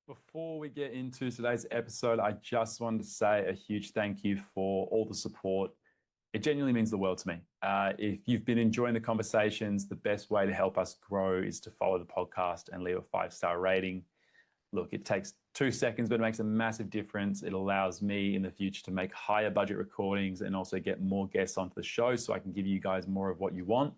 Before we get into today's episode, I just wanted to say a huge thank you for all the support. It genuinely means the world to me. If you've been enjoying the conversations, the best way to help us grow is to follow the podcast and leave a 5-star rating. Look, it takes 2 seconds, but it makes a massive difference. It allows me in the future to make higher budget recordings and also get more guests onto the show so I can give you guys more of what you want.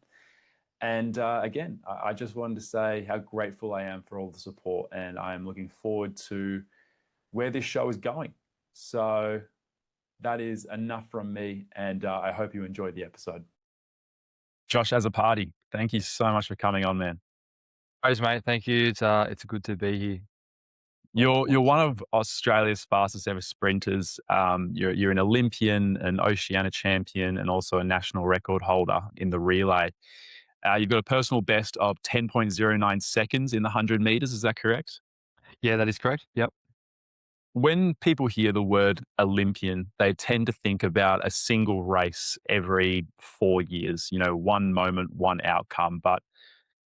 And again, I just wanted to say how grateful I am for all the support, and I am looking forward to where this show is going. So that is enough from me, and I hope you enjoyed the episode. Josh Azzopardi, thank you so much for coming on, man. Thanks, mate. Thank you. It's good to be here. You're one of Australia's fastest ever sprinters. You're an Olympian, an Oceania champion, and also a national record holder in the relay. You've got a personal best of 10.09 seconds in the 100 meters. Is that correct? Yeah, that is correct. Yep. When people hear the word Olympian, they tend to think about a single race every 4 years, one moment, one outcome. But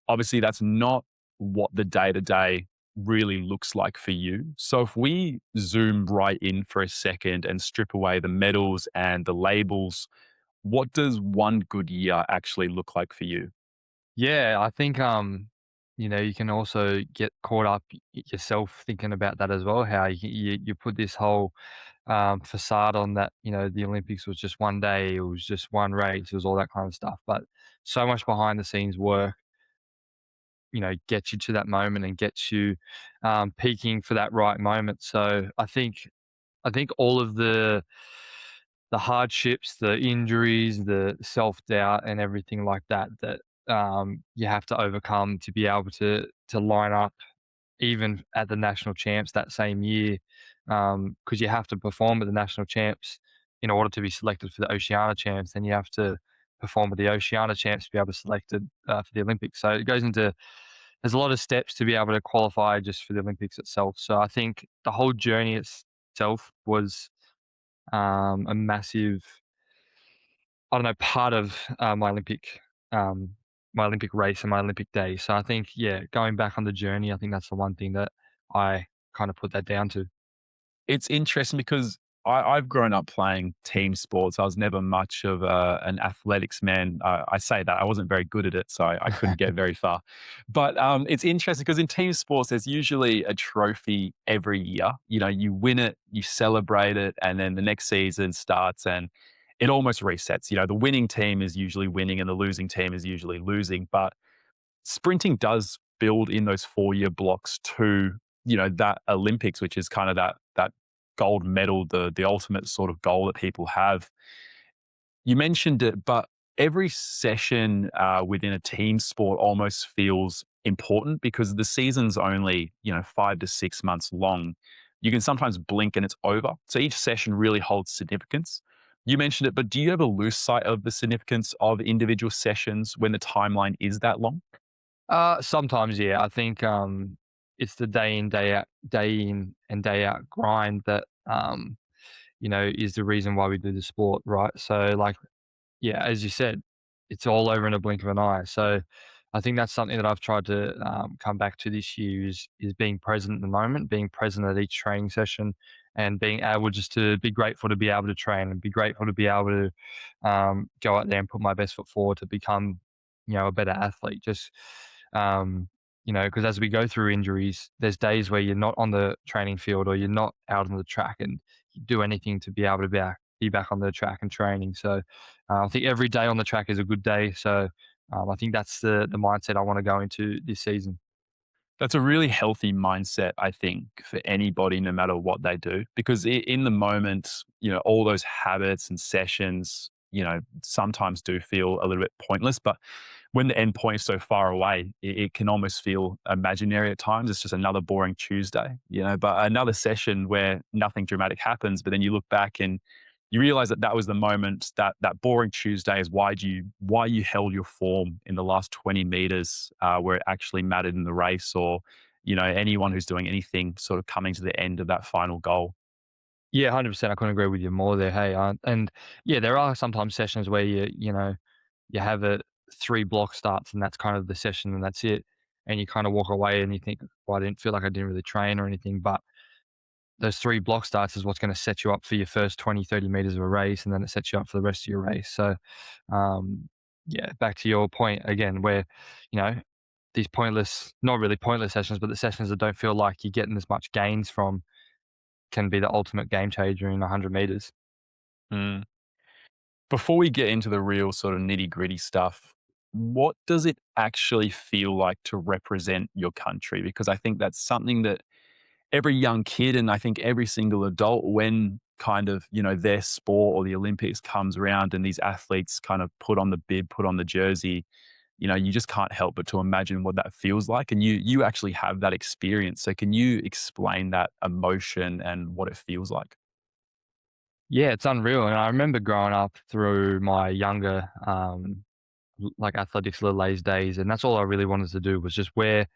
obviously, that's not what the day to day really looks like for you. So, if we zoom right in for a second and strip away the medals and the labels, what does one good year actually look like for you? Yeah, I think you can also get caught up yourself thinking about that as well. How you put this whole facade on that. The Olympics was just one day. It was just one race. It was all that kind of stuff. But so much behind the scenes work. Gets you to that moment and gets you peaking for that right moment. So I think all of the hardships, the injuries, the self-doubt and everything like that you have to overcome to be able to line up even at the national champs that same year, because you have to perform at the national champs in order to be selected for the Oceania champs, then you have to perform at the Oceania champs to be able to selected for the Olympics. So it goes into there's a lot of steps to be able to qualify just for the Olympics itself. So I think the whole journey itself was a massive, I don't know, part of my Olympic race and my Olympic day. So I think, yeah, going back on the journey, I think that's the one thing that I kind of put that down to. It's interesting because I've grown up playing team sports. I was never much of an athletics man. I say that I wasn't very good at it, so I couldn't get very far. But it's interesting because in team sports, there's usually a trophy every year. You win it, you celebrate it, and then the next season starts and it almost resets. The winning team is usually winning and the losing team is usually losing. But sprinting does build in those 4-year blocks to that Olympics, which is kind of that gold medal, the ultimate sort of goal that people have. You mentioned it, but every session within a team sport almost feels important because the season's only 5 to 6 months long. You can sometimes blink and it's over. So each session really holds significance. You mentioned it, but do you ever lose sight of the significance of individual sessions when the timeline is that long? Sometimes, yeah, I think it's the day in and day out grind that is the reason why we do the sport, right? So, like, yeah, as you said, it's all over in a blink of an eye. So I think that's something that I've tried to come back to this year is being present in the moment, being present at each training session, and being able just to be grateful to be able to train and be grateful to be able to go out there and put my best foot forward to become, a better athlete. Just because as we go through injuries, there's days where you're not on the training field or you're not out on the track, and you do anything to be able to be back on the track and training. So I think every day on the track is a good day. So I think that's the mindset I want to go into this season. That's a really healthy mindset, I think, for anybody, no matter what they do. Because in the moment, all those habits and sessions, sometimes do feel a little bit pointless. But when the end point is so far away, it can almost feel imaginary at times. It's just another boring Tuesday, but another session where nothing dramatic happens. But then you look back and you realize that that was the moment, that boring Tuesday is why you held your form in the last 20 meters, where it actually mattered in the race, or anyone who's doing anything sort of coming to the end of that final goal. Yeah, 100%. I couldn't agree with you more there. Hey, and yeah, there are sometimes sessions where you have a three block starts and that's kind of the session and that's it. and you kind of walk away and you think, well, I didn't feel like I didn't really train or anything. But those 3 block starts is what's going to set you up for your first 20, 30 meters of a race, and then it sets you up for the rest of your race. So, um, yeah, back to your point again, where, you know, these pointless, not really pointless sessions, but the sessions that don't feel like you're getting as much gains from can be the ultimate game changer in 100 meters. Mm. Before we get into the real sort of nitty gritty stuff, what does it actually feel like to represent your country? Because I think that's something that every young kid and I think every single adult, when kind of, their sport or the Olympics comes around and these athletes kind of put on the bib, put on the jersey, you just can't help but to imagine what that feels like. And you actually have that experience. So can you explain that emotion and what it feels like? Yeah, it's unreal. And I remember growing up through my younger, like athletics little A's days, and that's all I really wanted to do was just wear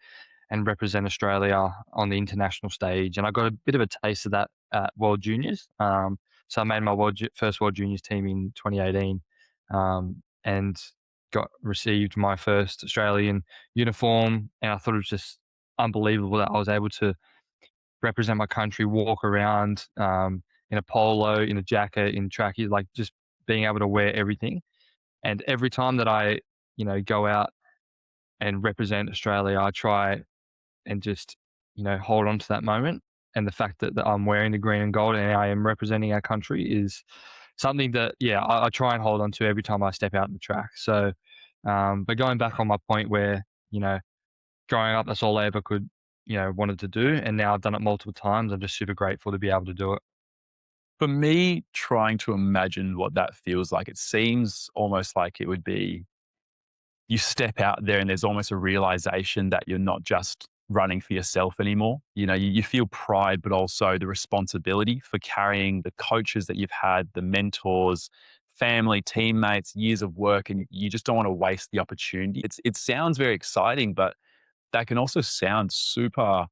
and represent Australia on the international stage. And I got a bit of a taste of that at World Juniors. So I made my first World Juniors team in 2018, and got received my first Australian uniform. And I thought it was just unbelievable that I was able to represent my country, walk around in a polo, in a jacket, in trackies, like just being able to wear everything. And every time that I, go out and represent Australia, I try and just, hold on to that moment. And the fact that I'm wearing the green and gold and I am representing our country is something that, yeah, I try and hold on to every time I step out in the track. So, but going back on my point where, you know, growing up, that's all I ever could, wanted to do. And now I've done it multiple times. I'm just super grateful to be able to do it. For me, trying to imagine what that feels like, it seems almost like it would be you step out there and there's almost a realization that you're not just running for yourself anymore. You feel pride, but also the responsibility for carrying the coaches that you've had, the mentors, family, teammates, years of work, and you just don't want to waste the opportunity. It sounds very exciting, but that can also sound super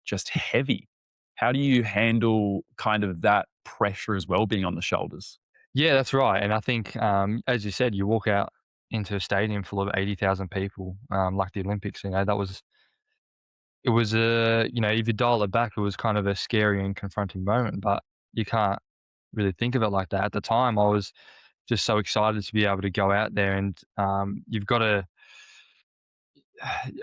just heavy. How do you handle kind of that pressure as well being on the shoulders? Yeah, that's right. And I think, as you said, you walk out into a stadium full of 80,000 people, like the Olympics, it was if you dial it back, it was kind of a scary and confronting moment, but you can't really think of it like that. At the time, I was just so excited to be able to go out there, and you've got to.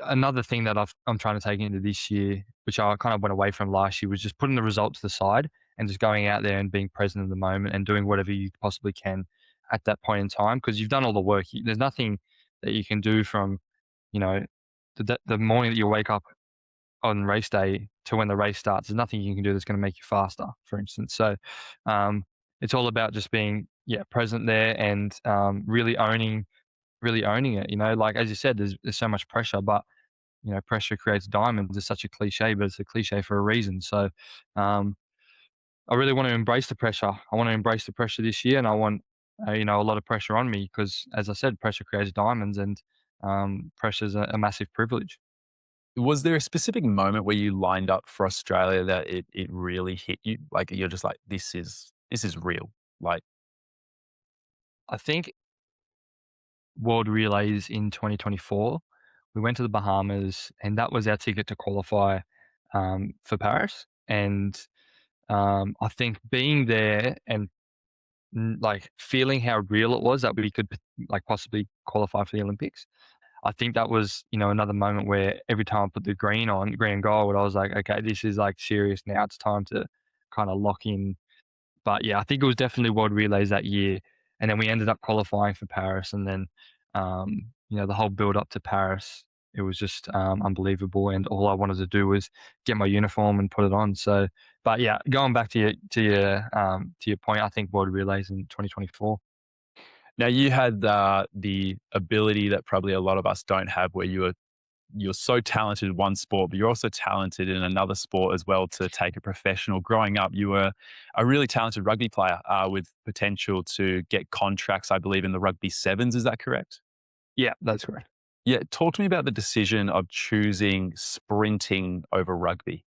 Another thing that I'm trying to take into this year, which I kind of went away from last year, was just putting the results to the side and just going out there and being present in the moment and doing whatever you possibly can at that point in time because you've done all the work. There's nothing that you can do from, you know, the morning that you wake up on race day to when the race starts. There's nothing you can do that's going to make you faster, for instance. So um, it's all about just being present there and really owning it. Like as you said, there's so much pressure, but pressure creates diamonds. It's such a cliche, but it's a cliche for a reason. So um, I really want to embrace the pressure. I want to embrace the pressure this year, and I want a lot of pressure on me because, as I said, pressure creates diamonds, and pressure is a massive privilege. Was there a specific moment where you lined up for Australia that it really hit you? Like, you're just like, "This is real." Like, I think World Relays in 2024, we went to the Bahamas, and that was our ticket to qualify for Paris. And I think being there and like feeling how real it was that we could like possibly qualify for the Olympics. I think that was, another moment where every time I put the green and gold, I was like, okay, this is like serious now. It's time to kind of lock in. But yeah, I think it was definitely World Relays that year. And then we ended up qualifying for Paris. And then, the whole build up to Paris, it was just unbelievable. And all I wanted to do was get my uniform and put it on. So, but yeah, going back to your point, I think World Relays in 2024. now you had the ability that probably a lot of us don't have, where you're so talented in one sport, but you're also talented in another sport as well to take a professional. Growing up, you were a really talented rugby player with potential to get contracts, I believe, in the rugby sevens. Is that correct? Yeah, that's correct. Yeah. Talk to me about the decision of choosing sprinting over rugby.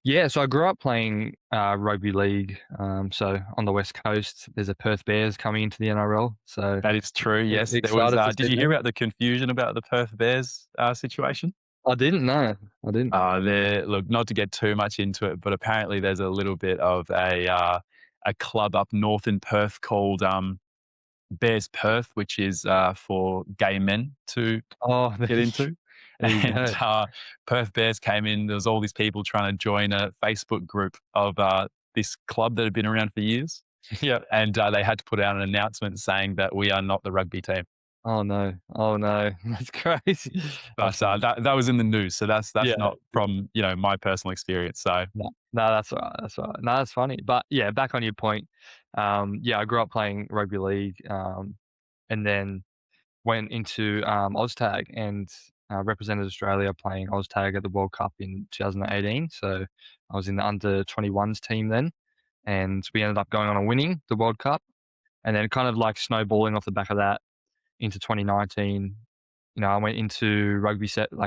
Yeah, so I grew up playing, rugby league, so on the West Coast, there's a Perth Bears coming into the NRL, so That is true, yes. There was, excited to did see you hear them. about the confusion about the Perth Bears, situation? I didn't know, I didn't. There look, not to get too much into it, but apparently there's a little bit of a club up north in Perth called, Bears Perth, which is, for gay men to Oh, get into. there you And, go. Perth Bears came in, there was all these people trying to join a Facebook group of, this club that had been around for years, Yep. and, they had to put out an announcement saying that we are not the rugby team. Oh, no. Oh, no. That's crazy. That's But, funny. that was in the news, so that's Yeah. not from, my personal experience, so No, no, that's all right, that's all right. No, that's funny. But yeah, back on your point, yeah, I grew up playing rugby league, and then went into OzTag and represented Australia playing OzTag at the World Cup in 2018. So I was in the under 21s team then, and we ended up going on and winning the World Cup, and then kind of like snowballing off the back of that into 2019. I went into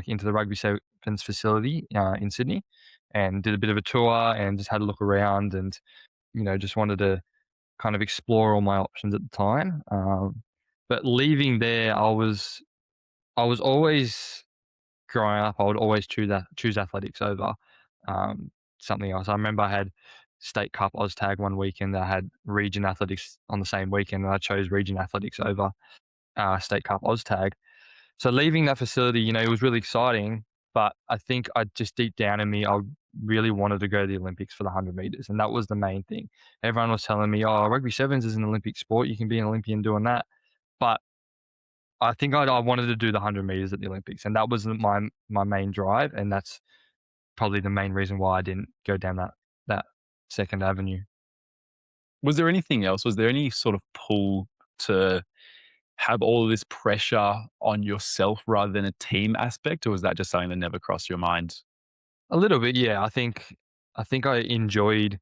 into the rugby sevens facility in Sydney, and did a bit of a tour and just had a look around and just wanted to kind of explore all my options at the time. But leaving there, I was always growing up. I would always choose athletics over um, something else. I remember I had state cup OzTag one weekend. I had region athletics on the same weekend, and I chose region athletics over state cup OzTag. So leaving that facility, it was really exciting, but I think I just deep down in me, I really wanted to go to the Olympics for the 100 meters. And that was the main thing. Everyone was telling me, oh, rugby sevens is an Olympic sport. You can be an Olympian doing that. But I think I wanted to do the 100 meters at the Olympics. And that was my main drive. And that's probably the main reason why I didn't go down that second avenue. was there anything else? Was there any sort of pull to have all of this pressure on yourself rather than a team aspect, or was that just something that never crossed your mind? A little bit, yeah. I think I enjoyed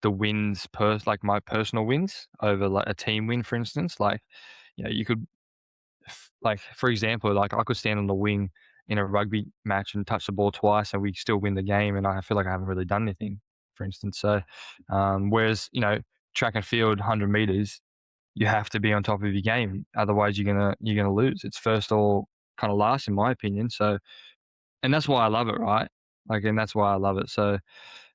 the wins like my personal wins over like a team win, for instance. Like, you could like for example, like I could stand on the wing in a rugby match and touch the ball twice and we still win the game and I feel like I haven't really done anything, for instance. So whereas, track and field 100 meters, you have to be on top of your game. Otherwise you're gonna lose. It's first or kind of last in my opinion. So and that's why I love it, right? Like and that's why I love it. So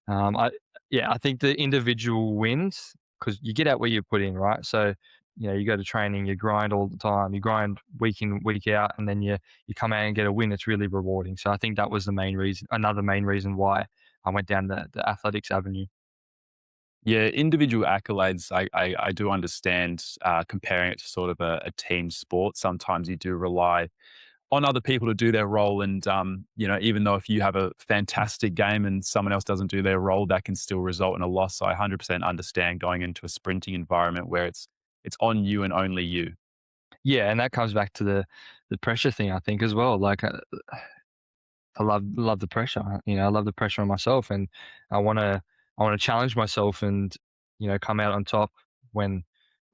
I yeah, I think the individual wins because you get out where you put in, right? So, you go to training, you grind all the time, you grind week in, week out, and then you come out and get a win. It's really rewarding. So I think that was the main reason, another main reason why I went down the athletics avenue. Yeah, individual accolades, I do understand, comparing it to sort of a team sport. Sometimes you do rely on other people to do their role. And, even though if you have a fantastic game and someone else doesn't do their role, that can still result in a loss. So I 100% understand going into a sprinting environment where it's on you and only you. Yeah, and that comes back to the pressure thing, I think, as well. Like I love the pressure. I love the pressure on myself, and I want to I want to challenge myself and come out on top when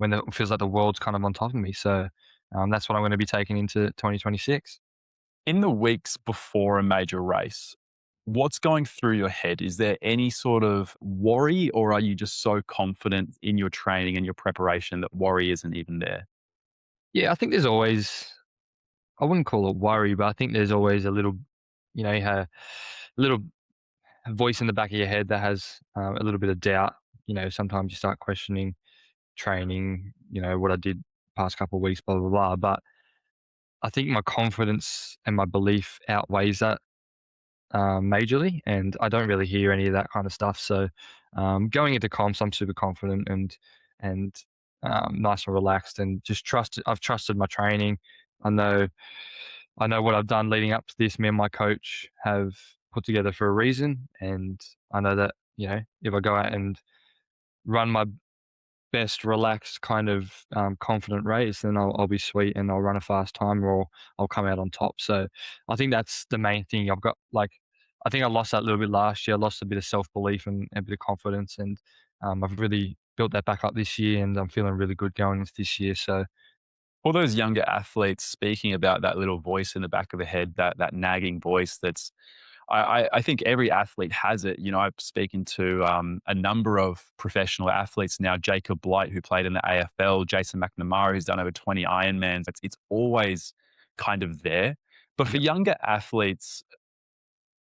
it feels like the world's kind of on top of me. So that's what I'm going to be taking into 2026. In the weeks before a major race, what's going through your head? Is there any sort of worry, or are you just so confident in your training and your preparation that worry isn't even there? Yeah, I think there's always I wouldn't call it worry, but I think there's always a little you have a little voice in the back of your head that has a little bit of doubt. Sometimes you start questioning training. What I did past couple of weeks, blah blah blah. But I think my confidence and my belief outweighs that majorly, and I don't really hear any of that kind of stuff. So going into comps, I'm super confident and nice and relaxed, and just trust. I've trusted my training. I know I know what I've done leading up to this. Me and my coach have put together for a reason, and I know that if I go out and run my best relaxed kind of confident race, then I'll be sweet and I'll run a fast time or I'll come out on top. So I think that's the main thing. I've got like I think I lost that a little bit last year. I lost a bit of self belief and a bit of confidence, and I've really built that back up this year, and I'm feeling really good going into this year. So All those younger athletes speaking about that little voice in the back of the head, that nagging voice that's I think every athlete has it. You know, I'm speaking to a number of professional athletes now. Jacob Blight, who played in the AFL, Jason McNamara, who's done over 20 Ironmans. It's always kind of there. But for Yep. younger athletes,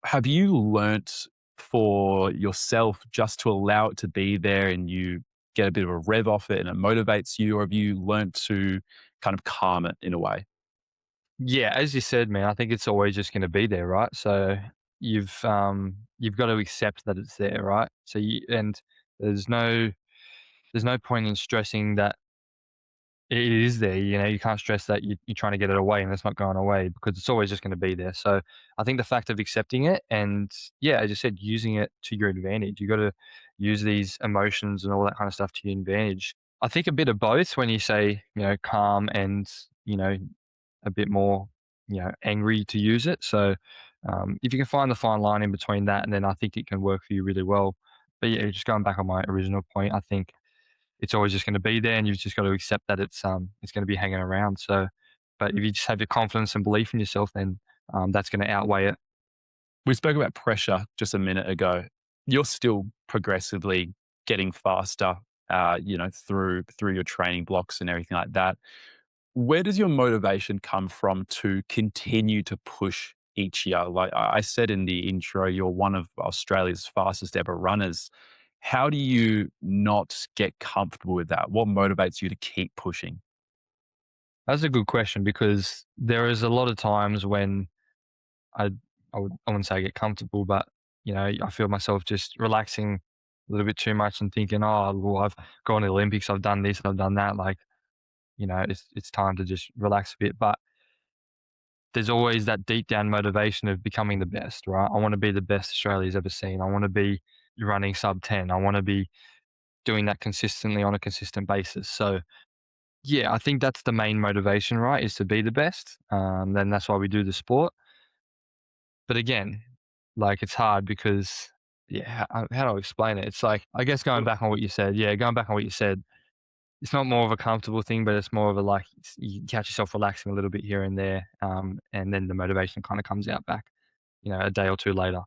have you learnt for yourself just to allow it to be there and you get a bit of a rev off it and it motivates you, or have you learnt to kind of calm it in a way? Yeah, as you said, man, I think it's always just gonna be there, right? So you've got to accept that it's there, right? So you and there's no point in stressing that it is there, you know, you can't stress that you're trying to get it away and it's not going away because it's always just gonna be there. So I think the fact of accepting it and, yeah, as you said, using it to your advantage. You gotta use these emotions and all that kind of stuff to your advantage. I think a bit of both when you say, calm and, you know, a bit more, angry to use it. So, if you can find the fine line in between that, and then I think it can work for you really well. But yeah, just going back on my original point, I think it's always just going to be there, and you've just got to accept that it's going to be hanging around. So, but if you just have your confidence and belief in yourself, then that's going to outweigh it. We spoke about pressure just a minute ago. You're still progressively getting faster, through your training blocks and everything like that. Where does your motivation come from to continue to push each year? Like I said in the intro, you're one of Australia's fastest ever runners. How do you not get comfortable with that? What motivates you to keep pushing? That's a good question because there is a lot of times when I I wouldn't say I get comfortable, but I feel myself just relaxing a little bit too much and thinking, oh, well, I've gone to the Olympics, I've done this, I've done that. Like, it's time to just relax a bit. But there's always that deep down motivation of becoming the best, right? I want to be the best Australia's ever seen. I want to be running sub 10. I want to be doing that consistently on a consistent basis. So, yeah, I think that's the main motivation, right? Is to be the best. Then that's why we do the sport. But again, like it's hard because, yeah, how do I explain it? It's like, I guess going back on what you said, yeah, going back on what you said, it's not more of a comfortable thing, but it's more of a like you catch yourself relaxing a little bit here and there, and then the motivation kind of comes out back, a day or two later.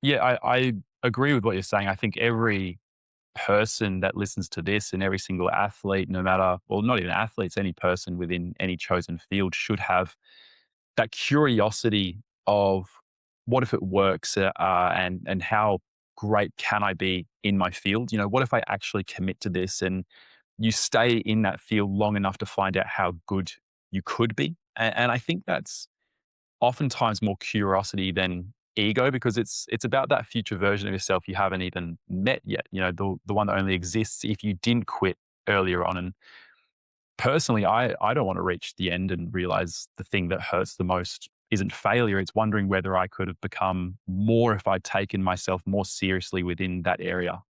Yeah, I agree with what you're saying. I think every person that listens to this and every single athlete, no matter, well, not even athletes, any person within any chosen field should have that curiosity of what if it works, and how great can I be in my field? You know, what if I actually commit to this and you stay in that field long enough to find out how good you could be? And I think that's oftentimes more curiosity than ego because it's about that future version of yourself you haven't even met yet. You know, the one that only exists if you didn't quit earlier on. And personally, I don't want to reach the end and realize the thing that hurts the most isn't failure. It's wondering whether I could have become more if I'd taken myself more seriously within that area.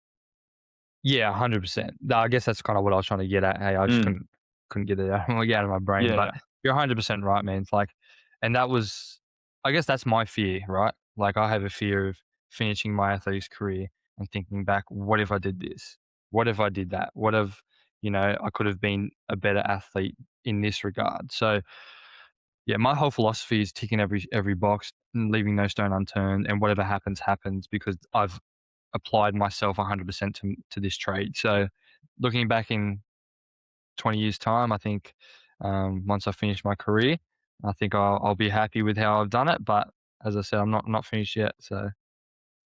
Yeah, 100%. I guess that's kind of what I was trying to get at. Hey, I just Mm, couldn't get it out, get out of my brain. yeah, But yeah. you're 100% right, man. It's like, and that was, I guess that's my fear, right? Like I have a fear of finishing my athletics career and thinking back, what if I did this? What if I did that? What if, I could have been a better athlete in this regard? So yeah, my whole philosophy is ticking every box, and leaving no stone unturned, and whatever happens, happens because I've applied myself 100% to this trade. So looking back in 20 years' time, I think once I finish my career, I think I'll be happy with how I've done it. But as I said, I'm not finished yet. So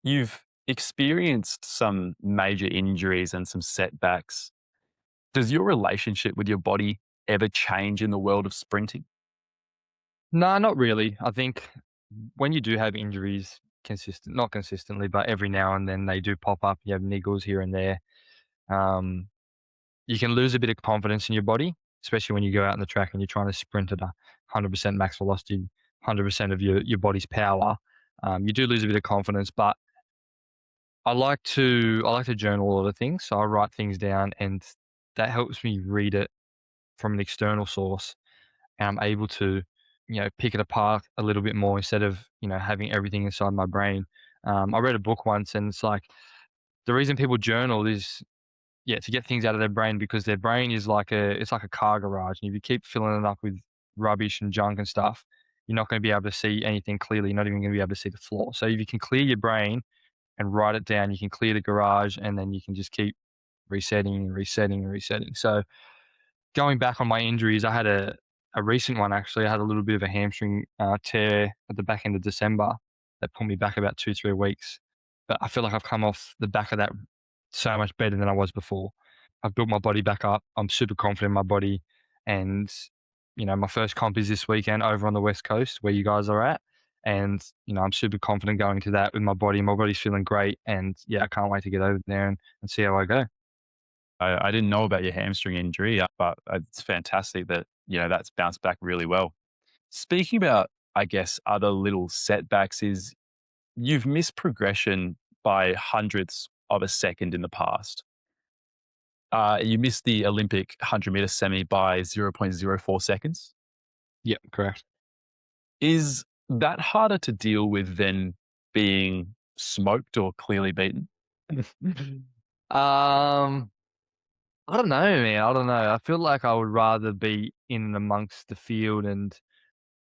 You've experienced some major injuries and some setbacks. Does your relationship with your body ever change in the world of sprinting? no, not really. I think when you do have injuries, not consistently, but every now and then they do pop up. You have niggles here and there. Um, you can lose a bit of confidence in your body, especially when you go out on the track and you're trying to sprint at 100% max velocity, 100% of your body's power. You do lose a bit of confidence, but I like to journal all of the things. So I write things down, and that helps me read it from an external source, and I'm able to pick it apart a little bit more instead of having everything inside my brain. I read a book once, and it's like the reason people journal is, yeah, to get things out of their brain because their brain is like a car garage, and if you keep filling it up with rubbish and junk and stuff, you're not going to be able to see anything clearly. You're not even going to be able to see the floor. So if you can clear your brain and write it down, you can clear the garage, and then you can just keep resetting and resetting and resetting. So going back on my injuries, I had a recent one actually. I had a little bit of a hamstring tear at the back end of December that put me back about 2 3 weeks. But I feel like I've come off the back of that so much better than I was before. I've built my body back up. I'm super confident in my body, and my first comp is this weekend over on the West Coast where you guys are at. And I'm super confident going to that with my body. My body's feeling great, and yeah, I can't wait to get over there and see how I go. I didn't know about your hamstring injury, but it's fantastic that, that's bounced back really well. Speaking about, I guess, other little setbacks is you've missed progression by hundredths of a second in the past. You missed the Olympic 100-meter semi by 0.04 seconds. Yep, correct. Is that harder to deal with than being smoked or clearly beaten? Um, I don't know, man. I don't know. I feel like I would rather be in and amongst the field and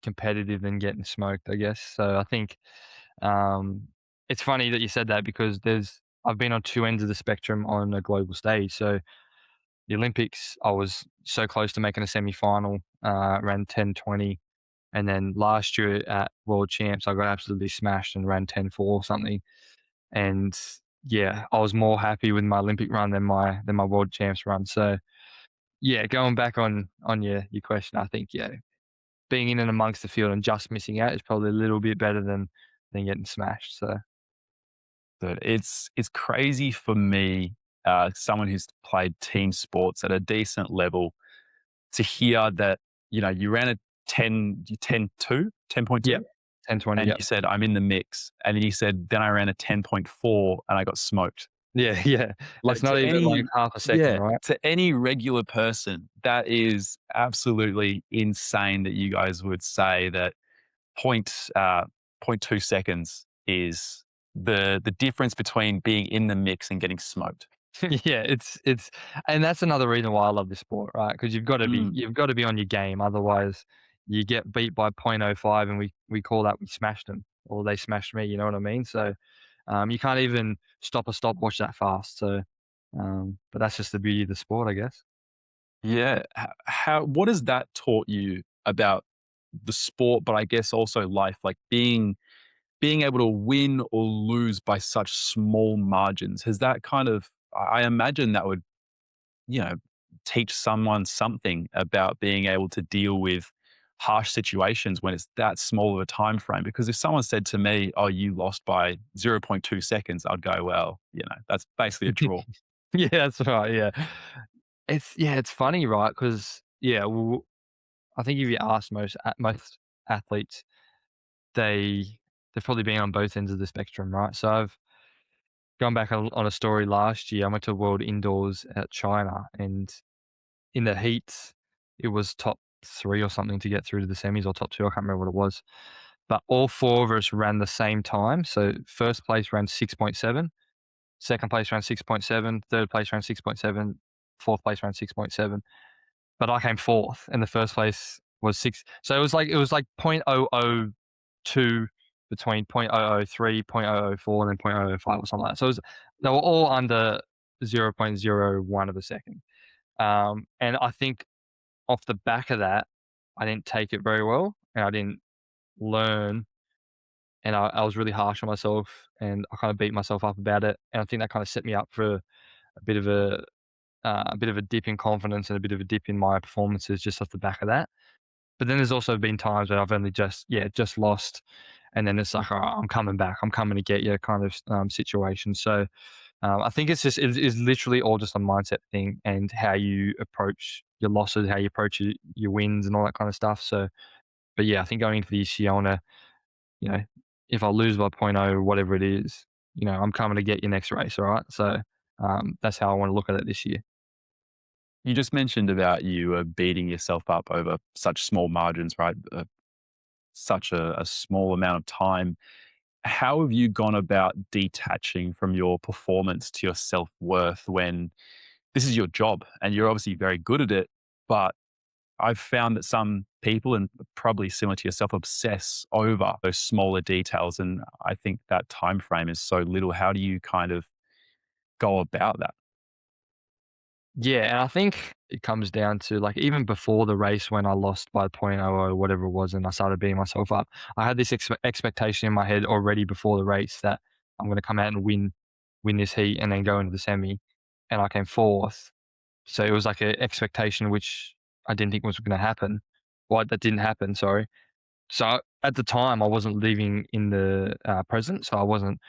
competitive than getting smoked, I guess. So I think um, it's funny that you said that because I've been on two ends of the spectrum on a global stage. So the Olympics, I was so close to making a semi final, ran 10:20, and then last year at World Champs, I got absolutely smashed and ran 10:4 or something. And yeah, I was more happy with my Olympic run than my World Champs run. So yeah, going back on your question, I think yeah, being in and amongst the field and just missing out is probably a little bit better than getting smashed. So But it's crazy for me, someone who's played team sports at a decent level, to hear that, you ran a 10.2, yeah, 10:20. and Yep. you said, "I'm in the mix." And then you said, "Then I ran a 10.4 and I got smoked." Yeah, yeah. It's Like, not even like half a second, yeah, right? to any regular person, that is absolutely insane that you guys would say that point, uh, point 0.2 seconds is the difference between being in the mix and getting smoked. Yeah, it's and that's another reason why I love this sport, right? Because Mm. you've got to be on your game, otherwise you get beat by point oh 0.05 and we call that we smashed them or they smashed me, you know what I mean? So, you can't even stop a stopwatch that fast. So, but that's just the beauty of the sport, I guess. Yeah. What has that taught you about the sport, but I guess also life, like being able to win or lose by such small margins? Has that kind of, I imagine that would, you know, teach someone something about being able to deal with harsh situations when it's that small of a time frame. Because if someone said to me, "Oh, you lost by 0.2 seconds," I'd go, "Well, that's basically a draw." Yeah, that's right, yeah. It's funny, right? Because yeah, well, I think if you ask most athletes, they've probably been on both ends of the spectrum, right? So I've gone back on a story last year. I went to World Indoors at China, and in the heats, it was top 3 or something to get through to the semis, or top 2, I can't remember what it was. But all 4 of us ran the same time. So first place ran 6.7, second place ran 6.7, third place ran 6.7, fourth place ran 6.7. But I came 4th, and the first place was 6. So it was like 0.002 between 0.003, 0.004, and then 0.005 or something like that. So they were all under 0.01 of a second. And I think off the back of that, I didn't take it very well, and I didn't learn, and I was really harsh on myself, and I kind of beat myself up about it, and I think that kind of set me up for a bit of a bit of a dip in confidence and a bit of a dip in my performances just off the back of that. But then there's also been times where I've only just lost, and then it's like, "Alright, I'm coming back. I'm coming to get you," kind of situation. So, I think it's literally all just a mindset thing and how you approach your losses, how you approach your wins and all that kind of stuff. So, but yeah, I think going into this year, I wanna, you know, if I lose by point 0.0, whatever it is, I'm coming to get your next race, all right? So, that's how I wanna look at it this year. You just mentioned about you beating yourself up over such small margins, right? Such a small amount of time. How have you gone about detaching from your performance to your self worth when this is your job and you're obviously very good at it, but I've found that some people, and probably similar to yourself, obsess over those smaller details. And I think that time frame is so little. How do you kind of go about that? Yeah, and I think it comes down to, like, even before the race when I lost by point oh or whatever it was and I started beating myself up, I had this expectation in my head already before the race that I'm gonna come out and win this heat and then go into the semi, and I came 4th. So it was like an expectation which I didn't think was gonna happen. Well, that didn't happen, sorry. So at the time, I wasn't living in the present, so I wasn't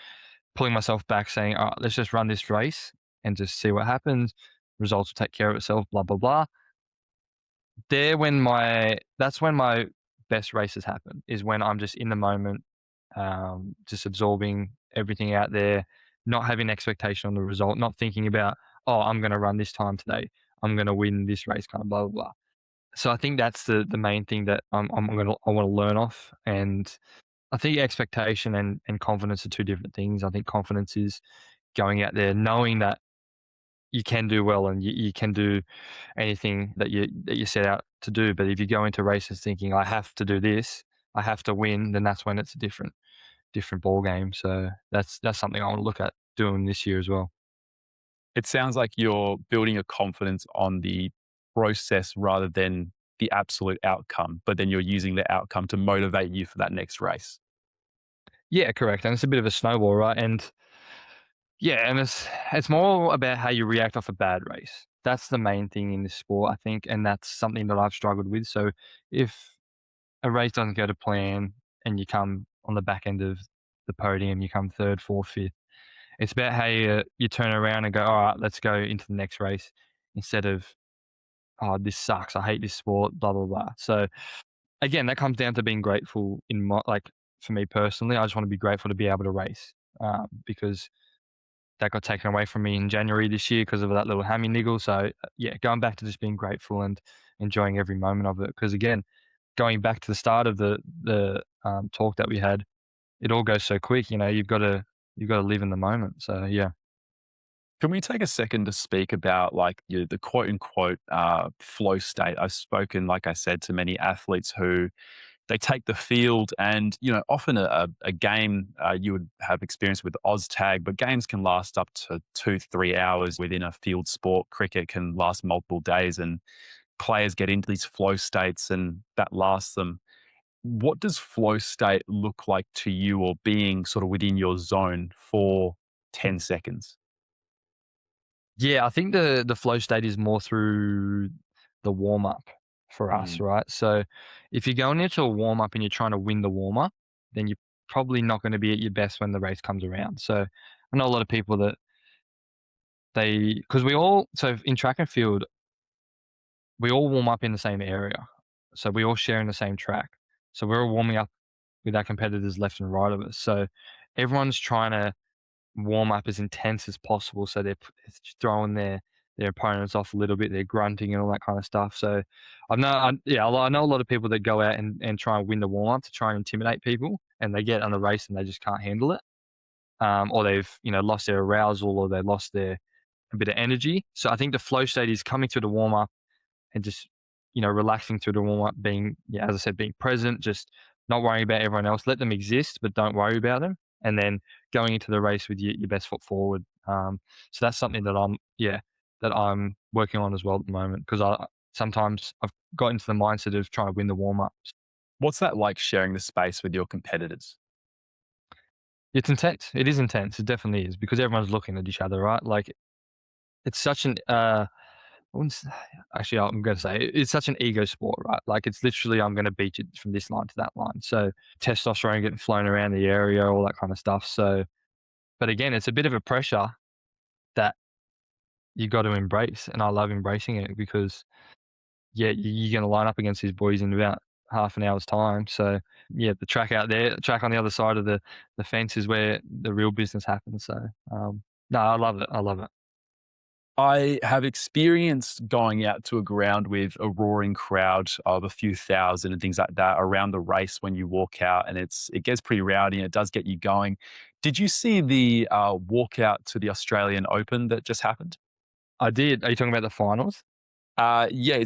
pulling myself back saying, "All right, let's just run this race and just see what happens. Results will take care of itself, blah, blah, blah." That's when my best races happen, is when I'm just in the moment, just absorbing everything out there, not having expectation on the result, not thinking about, "Oh, I'm gonna run this time today. I'm gonna win this race," kind of blah, blah, blah. So I think that's the main thing that I wanna learn off, and I think expectation and confidence are 2 different things. I think confidence is going out there knowing that you can do well and you can do anything that you set out to do. But if you go into races thinking, "I have to do this, I have to win," then that's when it's a different ball game. So that's something I wanna look at doing this year as well. It sounds like you're building a confidence on the process rather than the absolute outcome, but then you're using the outcome to motivate you for that next race. Yeah, correct, and it's a bit of a snowball, right? And yeah, and it's more about how you react off a bad race. That's the main thing in this sport, I think, and that's something that I've struggled with. So if a race doesn't go to plan and you come on the back end of the podium, you come 3rd, 4th, 5th, it's about how you turn around and go, "All right, let's go into the next race," instead of, "Oh, this sucks. I hate this sport, blah, blah, blah." So again, that comes down to being grateful in my like, for me personally, I just wanna be grateful to be able to race, because that got taken away from me in January this year because of that little hammy niggle. So, yeah, going back to just being grateful and enjoying every moment of it. Because again, going back to the start of the talk that we had, it all goes so quick. You know, you've got to live in the moment. So yeah. Can we take a second to speak about like the quote unquote flow state? I've spoken, like I said, to many athletes who they take the field and, often a game you would have experience with Oz tag, but games can last up to 2, 3 hours within a field sport. Cricket can last multiple days and players get into these flow states and that lasts them. What does flow state look like to you or being sort of within your zone for 10 seconds? Yeah, I think the flow state is more through the warm up for us, Mm. right? So if you're going into a warm up and you're trying to win the warm up, then you're probably not going to be at your best when the race comes around. So I know a lot of people that because we all, so in track and field, we all warm up in the same area. So we all share in the same track. So we're all warming up with our competitors left and right of us. So everyone's trying to warm up as intense as possible. So it's just throwing their opponents off a little bit. They're grunting and all that kind of stuff. So I know a lot of people that go out and try and win the warm up to try and intimidate people, and they get on the race and they just can't handle it. Or they've lost their arousal or they lost their a bit of energy. So I think the flow state is coming through the warm up and just relaxing through the warm up, being, yeah, as I said, being present, just not worrying about everyone else. Let them exist, but don't worry about them. And then going into the race with your best foot forward. So that's something that I'm working on as well at the moment, because I sometimes I've got into the mindset of trying to win the warm ups. What's that like sharing the space with your competitors? It's intense. It is intense. It definitely is, because everyone's looking at each other, right? Like it's such an I wouldn't s actually, I'm gonna say it's such an ego sport, right? Like, it's literally, "I'm gonna beat you from this line to that line." So, testosterone getting flown around the area, all that kind of stuff. So but again, it's a bit of a pressure that you got to embrace, and I love embracing it because, yeah, you're gonna line up against these boys in about half an hour's time. So, yeah, the track on the other side of the fence is where the real business happens. So, no, I love it. I love it. I have experienced going out to a ground with a roaring crowd of a few thousand and things like that around the race when you walk out, and it gets pretty rowdy and it does get you going. Did you see the walkout to the Australian Open that just happened? I did. Are you talking about the finals? Yeah,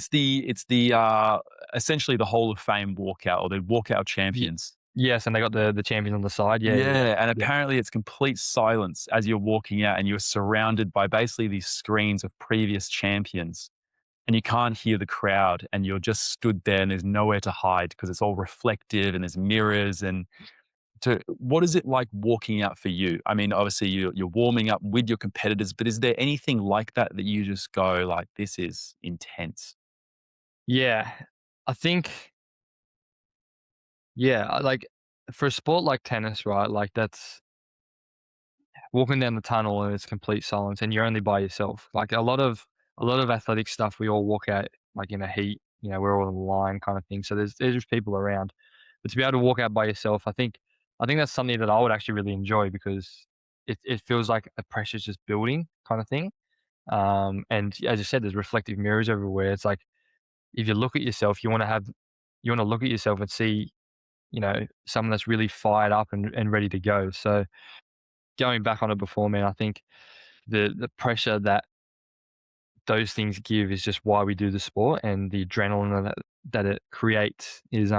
essentially the Hall of Fame walkout or the walkout of Ye champions. Yes, and they got the champions on the side. Yeah, yeah, Yeah, and yeah. apparently it's complete silence as you're walking out, and you're surrounded by basically these screens of previous champions, and you can't hear the crowd, and you're just stood there, and there's nowhere to hide because it's all reflective and there's mirrors. And what is it like walking out for you? I mean, obviously you're warming up with your competitors, but is there anything like that that you just go like, this is intense? Yeah. I think yeah, like, for a sport like tennis, right, like, that's walking down the tunnel and it's complete silence and you're only by yourself. Like, a lot of athletic stuff, we all walk out, like, in a heat, we're all in a line kind of thing, so there's just people around. But to be able to walk out by yourself, I think that's something that I would actually really enjoy because it feels like the pressure's just building kind of thing. And as you said, there's reflective mirrors everywhere. It's like, if you look at yourself, you wanna look at yourself and see, someone that's really fired up and ready to go. So going back on it before, man, I think the pressure that those things give is just why we do the sport, and the adrenaline that it creates is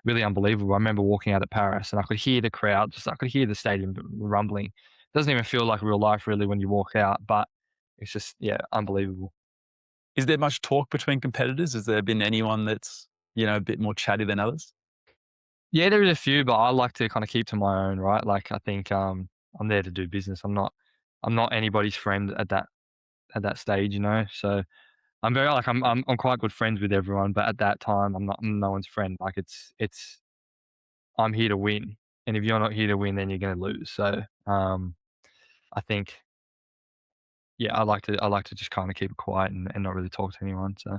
really unbelievable. I remember walking out at Paris and I could hear the crowd, just I could hear the stadium rumbling. It doesn't even feel like real life really when you walk out, but it's just, yeah, unbelievable. Is there much talk between competitors? Has there been anyone that's, a bit more chatty than others? Yeah, there is a few, but I like to kind of keep to my own, right? Like, I think I'm there to do business. I'm not anybody's friend at that stage, So I'm very like I'm quite good friends with everyone, but at that time I'm no one's friend. Like, it's I'm here to win, and if you're not here to win, then you're gonna lose. So I think, yeah, I like to just kind of keep it quiet and not really talk to anyone. So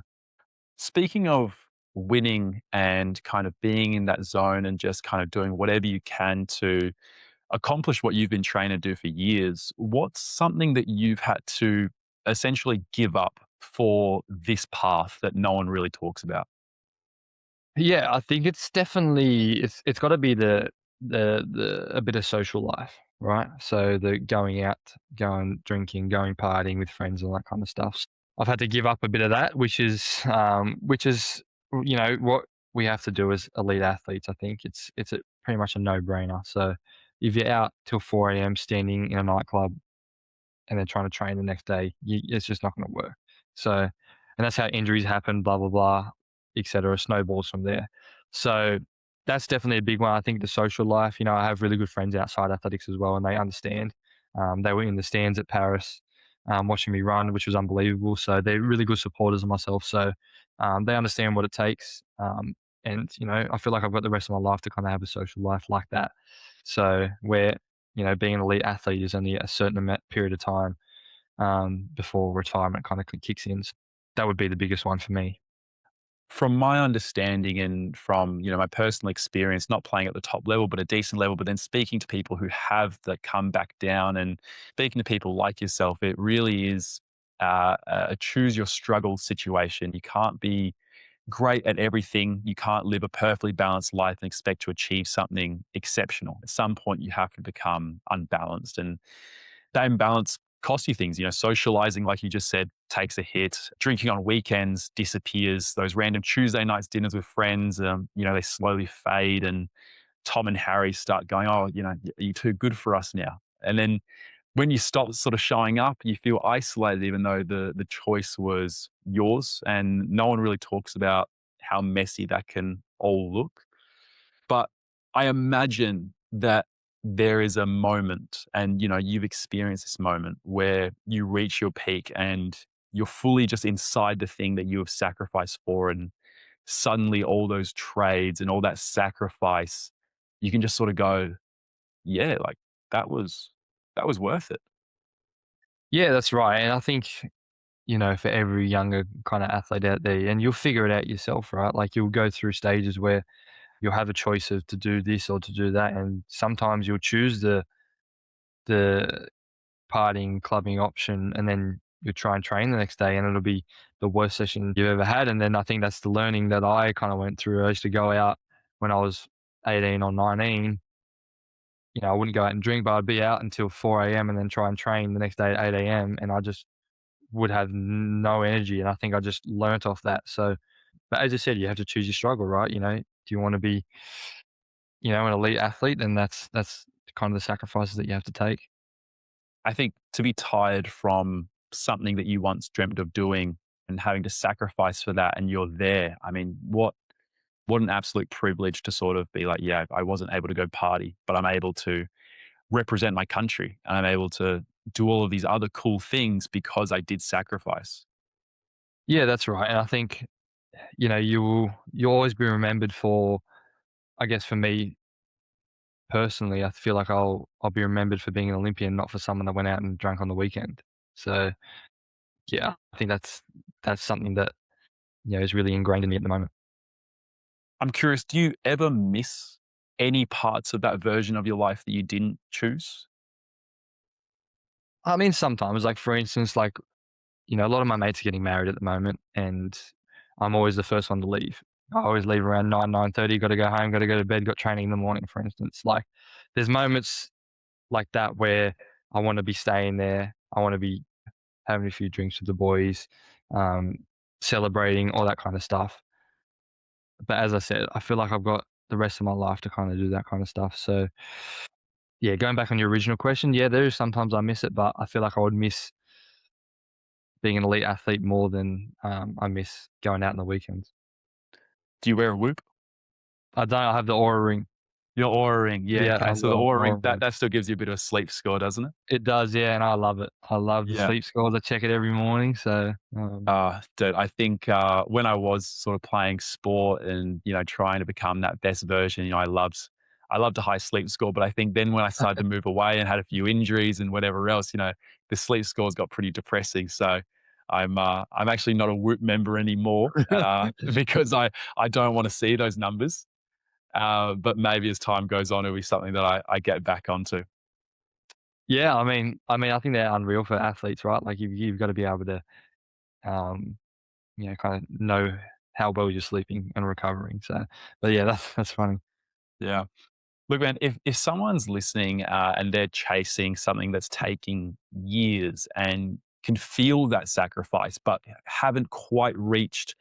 Speaking of winning and kind of being in that zone and just kind of doing whatever you can to accomplish what you've been trained to do for years, what's something that you've had to essentially give up for this path that no one really talks about? yeah, I think it's definitely it's got to be the a bit of social life, right? So the going out, going drinking, going partying with friends, all that kind of stuff. I've had to give up a bit of that, which is what we have to do as elite athletes. I think it's pretty much a no brainer. So if you're out till 4 a.m. standing in a nightclub and then trying to train the next day, it's just not going to work. So, and that's how injuries happen, blah, blah, blah, etc. Snowballs from there. So that's definitely a big one. I think the social life, I have really good friends outside athletics as well, and they understand. They were in the stands at Paris, watching me run, which was unbelievable. So they're really good supporters of myself. So they understand what it takes. And, I feel like I've got the rest of my life to kind of have a social life like that. So where being an elite athlete is only a certain period of time before retirement kind of kicks in. So that would be the biggest one for me. From my understanding and from, my personal experience, not playing at the top level, but a decent level, but then speaking to people who have the come back down and speaking to people like yourself, it really is a choose your struggle situation. You can't be great at everything. You can't live a perfectly balanced life and expect to achieve something exceptional. At some point, you have to become unbalanced. And that imbalance costs you things. Socializing, like you just said, takes a hit. Drinking on weekends disappears. Those random Tuesday nights dinners with friends, they slowly fade. And Tom and Harry start going, oh, you're too good for us now. And then when you stop sort of showing up, you feel isolated, even though the choice was yours. And no one really talks about how messy that can all look. But I imagine that there is a moment, and you've experienced this moment where you reach your peak and you're fully just inside the thing that you have sacrificed for. And suddenly all those trades and all that sacrifice, you can just sort of go, yeah, like that was that was worth it. Yeah, that's right. And I think, for every younger kind of athlete out there, and you'll figure it out yourself, right? Like, you'll go through stages where you'll have a choice of to do this or to do that. And sometimes you'll choose the partying, clubbing option, and then you'll try and train the next day, and it'll be the worst session you've ever had. And then I think that's the learning that I kind of went through. I used to go out when I was 18 or 19. I wouldn't go out and drink, but I'd be out until 4 a.m. and then try and train the next day at 8 a.m. And I just would have no energy, and I think I just learnt off that. So, but as I said, you have to choose your struggle, right? Do you want to be, an elite athlete? Then that's kind of the sacrifices that you have to take. I think to be tired from something that you once dreamt of doing and having to sacrifice for that and you're there. I mean, what an absolute privilege to sort of be like, yeah, I wasn't able to go party, but I'm able to represent my country and I'm able to do all of these other cool things because I did sacrifice. Yeah, that's right. And I think you'll always be remembered for. I guess for me personally, I feel like I'll be remembered for being an Olympian, not for someone that went out and drank on the weekend. So yeah, I think that's something that is really ingrained in me at the moment. I'm curious, do you ever miss any parts of that version of your life that you didn't choose? I mean, sometimes, like for instance, like a lot of my mates are getting married at the moment, and I'm always the first one to leave. I always leave around 9:30. Got to go home. Got to go to bed. Got training in the morning, for instance. Like there's moments like that where I want to be staying there. I want to be having a few drinks with the boys, um, celebrating, all that kind of stuff. But as I said, I feel like I've got the rest of my life to kind of do that kind of stuff. So yeah, going back on your original question, yeah, there is sometimes I miss it, but I feel like I would miss being an elite athlete more than I miss going out on the weekends. Do you wear a whoop? I don't. I have the Aura ring. Your Aura Ring, yeah, Yeah, okay. I've So the got Aura Ring, Aura that ring. that still gives you a bit of a sleep score, doesn't it? It does, yeah, and I love it. I love the Yeah. sleep scores. I check it every morning. So Dude, I think, when I was sort of playing sport and, trying to become that best version, I loved a high sleep score, but I think then when I started to move away and had a few injuries and whatever else, the sleep scores got pretty depressing. So I'm actually not a Whoop member anymore, because I don't wanna see those numbers. But maybe as time goes on, it'll be something that I get back onto. yeah, I think they're unreal for athletes, right? Like you've got to be able to um, kind of know how well you're sleeping and recovering. So, but yeah, that's funny. Yeah. Look, man, if someone's listening, and they're chasing something that's taking years and can feel that sacrifice, but haven't quite reached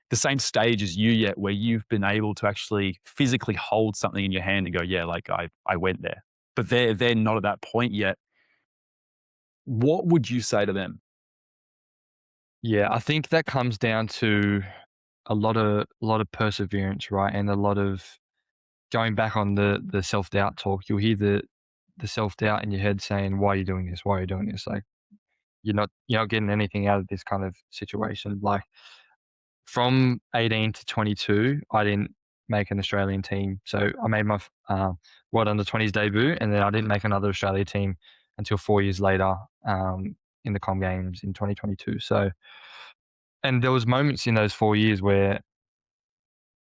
the same stage as you yet, where you've been able to actually physically hold something in your hand and go, yeah, like I went there, but they're not at that point yet. What would you say to them? Yeah, I think that comes down to a lot of perseverance, right? And a lot of going back on the self-doubt talk. You'll hear the self-doubt in your head saying, "Why are you doing this? Why are you doing this?" Like you're not getting anything out of this kind of situation. Like from 18 to 22, I didn't make an Australian team. So I made my World Under 20s debut, and then I didn't make another Australia team until 4 years later in the Com Games in 2022. So, and there was moments in those 4 years where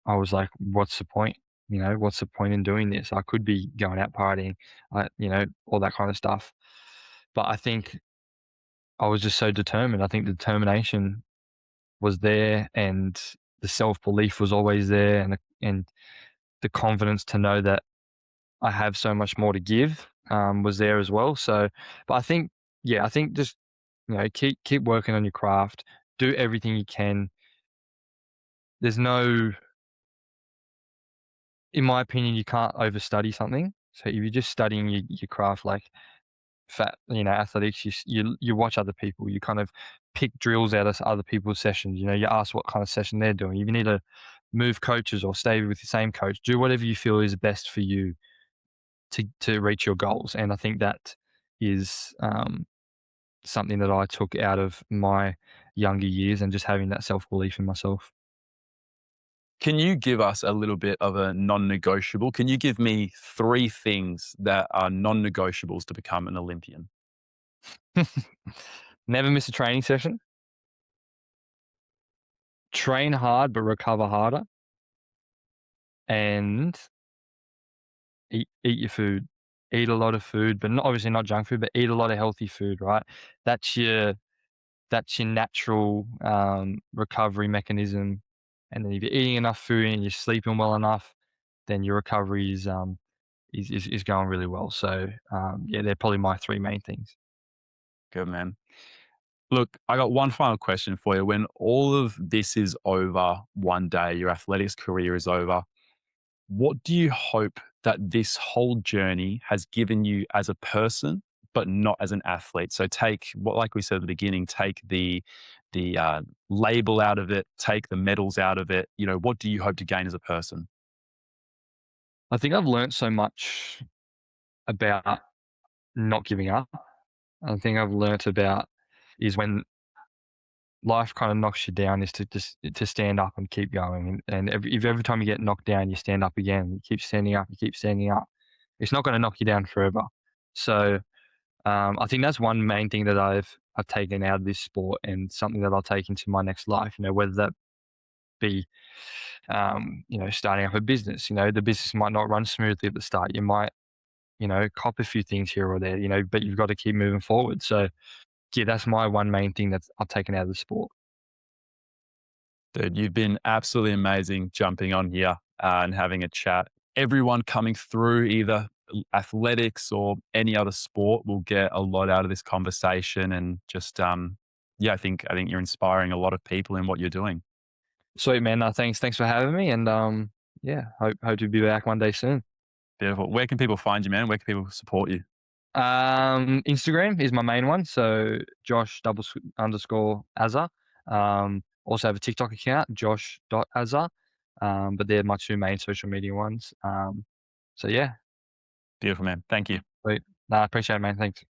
I was like, "What's the point? What's the point in doing this? I could be going out partying, all that kind of stuff." But I think I was just so determined. I think the determination was there, and the self belief was always there, and the confidence to know that I have so much more to give was there as well. So, but I think, yeah, I think just keep working on your craft, do everything you can. There's no, in my opinion, you can't overstudy something. So if you're just studying your craft, like athletics, you watch other people, you kind of pick drills out of other people's sessions. You ask what kind of session they're doing. If you need to move coaches or stay with the same coach, do whatever you feel is best for you to reach your goals. And I think that is something that I took out of my younger years and just having that self belief in myself. Can you give us a little bit of a non-negotiable? Can you give me 3 things that are non-negotiables to become an Olympian? Never miss a training session. Train hard but recover harder, and eat your food. Eat a lot of food, but not obviously not junk food, but eat a lot of healthy food, right? That's your that's your natural recovery mechanism. And then if you're eating enough food and you're sleeping well enough, then your recovery is going really well. So yeah, they're probably my three main things. Good, man. Look, I got one final question for you. When all of this is over one day, your athletics career is over, what do you hope that this whole journey has given you as a person, but not as an athlete? So take what, like we said at the beginning, take the label out of it, take the medals out of it. What do you hope to gain as a person? I think I've learnt so much about not giving up. I think I've learnt about is when life kind of knocks you down is to just to stand up and keep going. And every time you get knocked down, you stand up again. You keep standing up. You keep standing up. It's not going to knock you down forever. So I think that's one main thing that I've taken out of this sport, and something that I'll take into my next life. Whether that be starting up a business. The business might not run smoothly at the start. You might cop a few things here or there. But you've got to keep moving forward. So yeah, that's my one main thing that I've taken out of the sport. Dude, you've been absolutely amazing jumping on here and having a chat. Everyone coming through either athletics or any other sport will get a lot out of this conversation, and just yeah, I think you're inspiring a lot of people in what you're doing. Sweet man, thanks for having me, and yeah, hope to be back one day soon. Beautiful. Where can people find you, man? Where can people support you? Instagram is my main one, so Josh underscore Azza. Also have a TikTok account, Josh.Azza. But they're my two main social media ones. So yeah, Beautiful, man. Thank you. sweet. Nah, I appreciate it, man. Thanks.